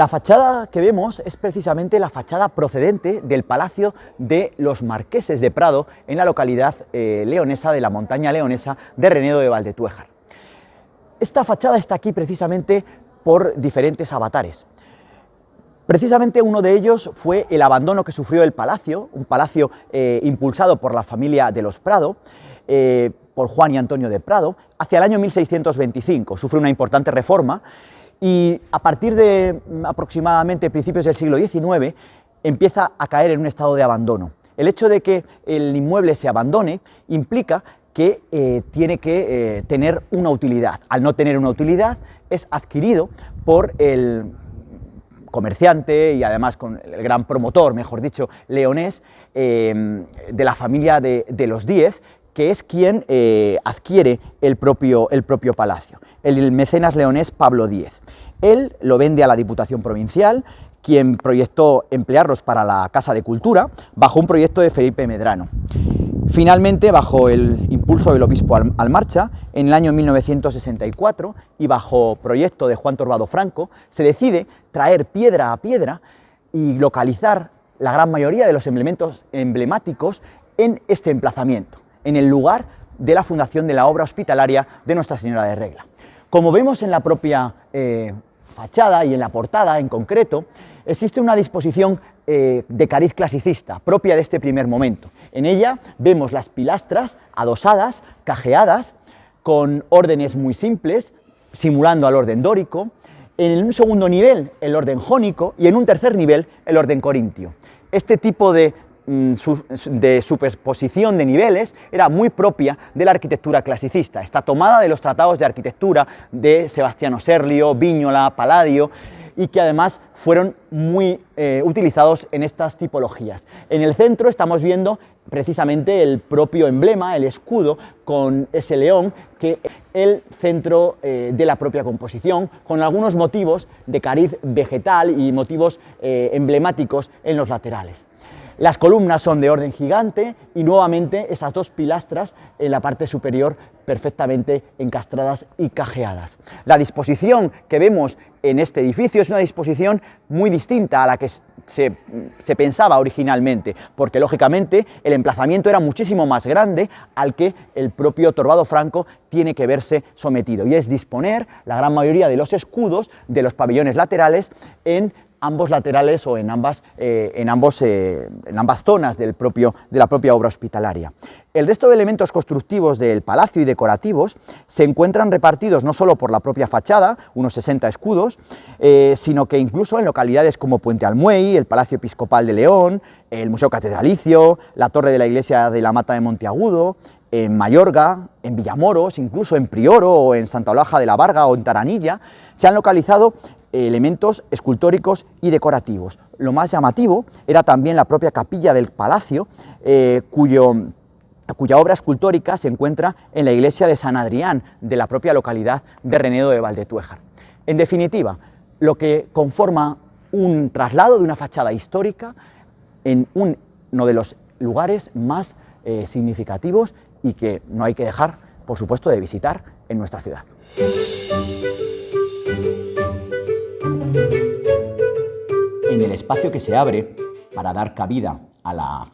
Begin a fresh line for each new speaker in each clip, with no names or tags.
La fachada que vemos es precisamente la fachada procedente del Palacio de los Marqueses de Prado en la localidad leonesa de la montaña leonesa de Renedo de Valdetuéjar. Esta fachada está aquí precisamente por diferentes avatares. Precisamente uno de ellos fue el abandono que sufrió el palacio, un palacio impulsado por la familia de los Prado, por Juan y Antonio de Prado, hacia el año 1625. Sufre una importante reforma y a partir de aproximadamente principios del siglo XIX empieza a caer en un estado de abandono. El hecho de que el inmueble se abandone implica que tiene que tener una utilidad. Al no tener una utilidad es adquirido por el comerciante y además con el gran promotor, mejor dicho, leonés, de la familia de los Díez, que es quien adquiere el propio palacio, el mecenas leonés Pablo Díez. Él lo vende a la Diputación Provincial, quien proyectó emplearlos para la Casa de Cultura, bajo un proyecto de Felipe Medrano. Finalmente, bajo el impulso del obispo Almarcha, en el año 1964, y bajo proyecto de Juan Torbado Franco, se decide traer piedra a piedra y localizar la gran mayoría de los elementos emblemáticos en este emplazamiento, en el lugar de la fundación de la obra hospitalaria de Nuestra Señora de Regla. Como vemos en la propia fachada y en la portada en concreto, existe una disposición de cariz clasicista, propia de este primer momento. En ella vemos las pilastras adosadas, cajeadas, con órdenes muy simples, simulando al orden dórico, en un segundo nivel el orden jónico y en un tercer nivel el orden corintio. Este tipo de superposición de niveles era muy propia de la arquitectura clasicista. Está tomada de los tratados de arquitectura de Sebastiano Serlio, Víñola, Palladio, y que además fueron muy utilizados en estas tipologías. En el centro estamos viendo precisamente el propio emblema, el escudo, con ese león, que es el centro de la propia composición, con algunos motivos de cariz vegetal y motivos emblemáticos en los laterales. Las columnas son de orden gigante y nuevamente esas dos pilastras en la parte superior perfectamente encastradas y cajeadas. La disposición que vemos en este edificio es una disposición muy distinta a la que se pensaba originalmente, porque lógicamente el emplazamiento era muchísimo más grande al que el propio Torbado Franco tiene que verse sometido, y es disponer la gran mayoría de los escudos de los pabellones laterales en ambos laterales o en ambas zonas de la propia obra hospitalaria. El resto de elementos constructivos del palacio y decorativos se encuentran repartidos no solo por la propia fachada, unos 60 escudos, sino que incluso en localidades como Puente Almuey, el Palacio Episcopal de León, el Museo Catedralicio, la torre de la iglesia de la Mata de Monteagudo, en Mayorga, en Villamoros, incluso en Prioro o en Santa Olaja de la Varga o en Taranilla, se han localizado elementos escultóricos y decorativos. Lo más llamativo era también la propia capilla del palacio, cuya obra escultórica se encuentra en la iglesia de San Adrián, de la propia localidad de Renedo de Valdetuéjar. En definitiva, lo que conforma un traslado de una fachada histórica en uno de los lugares más significativos y que no hay que dejar, por supuesto, de visitar en nuestra ciudad. En el espacio que se abre para dar cabida a la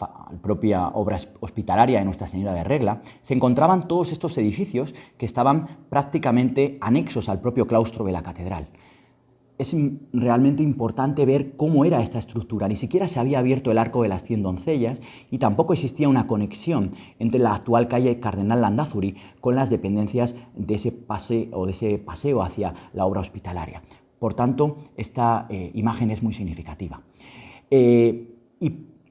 propia obra hospitalaria de Nuestra Señora de Regla, se encontraban todos estos edificios que estaban prácticamente anexos al propio claustro de la catedral. Es realmente importante ver cómo era esta estructura. Ni siquiera se había abierto el arco de las 100 doncellas y tampoco existía una conexión entre la actual calle Cardenal Landázuri con las dependencias de ese paseo hacia la obra hospitalaria. Por tanto, esta imagen es muy significativa. Y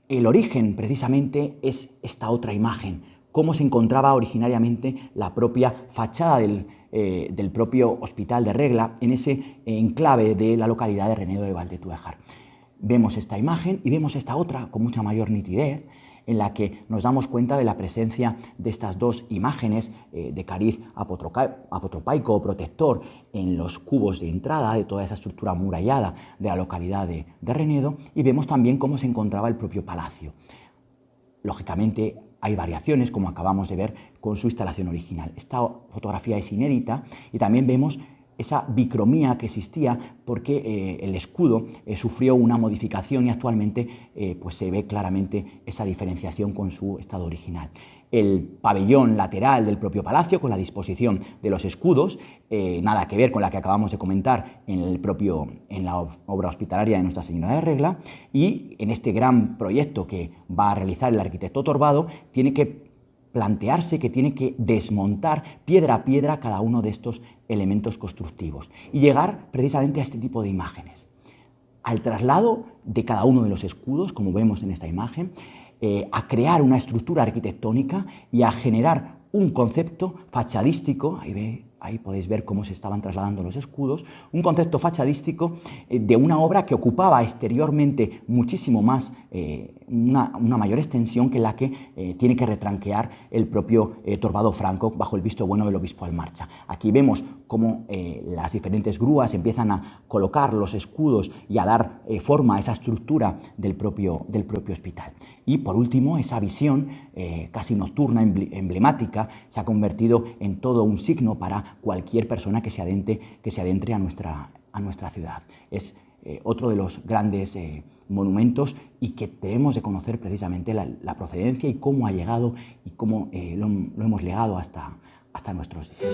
el origen, precisamente, es esta otra imagen, cómo se encontraba originariamente la propia fachada del propio Hospital de Regla en ese enclave de la localidad de Renedo de Valdetuéjar. Vemos esta imagen y vemos esta otra con mucha mayor nitidez, en la que nos damos cuenta de la presencia de estas dos imágenes de cariz apotropaico o protector en los cubos de entrada de toda esa estructura amurallada de la localidad de Renedo, y vemos también cómo se encontraba el propio palacio. Lógicamente hay variaciones, como acabamos de ver, con su instalación original. Esta fotografía es inédita y también vemos esa bicromía que existía porque el escudo sufrió una modificación y actualmente pues se ve claramente esa diferenciación con su estado original. El pabellón lateral del propio palacio, con la disposición de los escudos, nada que ver con la que acabamos de comentar en la obra hospitalaria de Nuestra Señora de Regla, y en este gran proyecto que va a realizar el arquitecto Torbado, tiene que plantearse que tiene que desmontar piedra a piedra cada uno de estos elementos constructivos y llegar precisamente a este tipo de imágenes. Al traslado de cada uno de los escudos, como vemos en esta imagen, a crear una estructura arquitectónica y a generar un concepto fachadístico, ahí podéis ver cómo se estaban trasladando los escudos, un concepto fachadístico de una obra que ocupaba exteriormente muchísimo más, una mayor extensión que la que tiene que retranquear el propio Torbado Franco bajo el visto bueno del obispo Almarcha. Aquí vemos cómo las diferentes grúas empiezan a colocar los escudos y a dar forma a esa estructura del propio hospital. Y por último, esa visión casi nocturna, emblemática, se ha convertido en todo un signo para cualquier persona que se adentre a nuestra ciudad. Es otro de los grandes monumentos y que debemos de conocer precisamente la procedencia y cómo ha llegado y cómo lo hemos legado hasta nuestros días.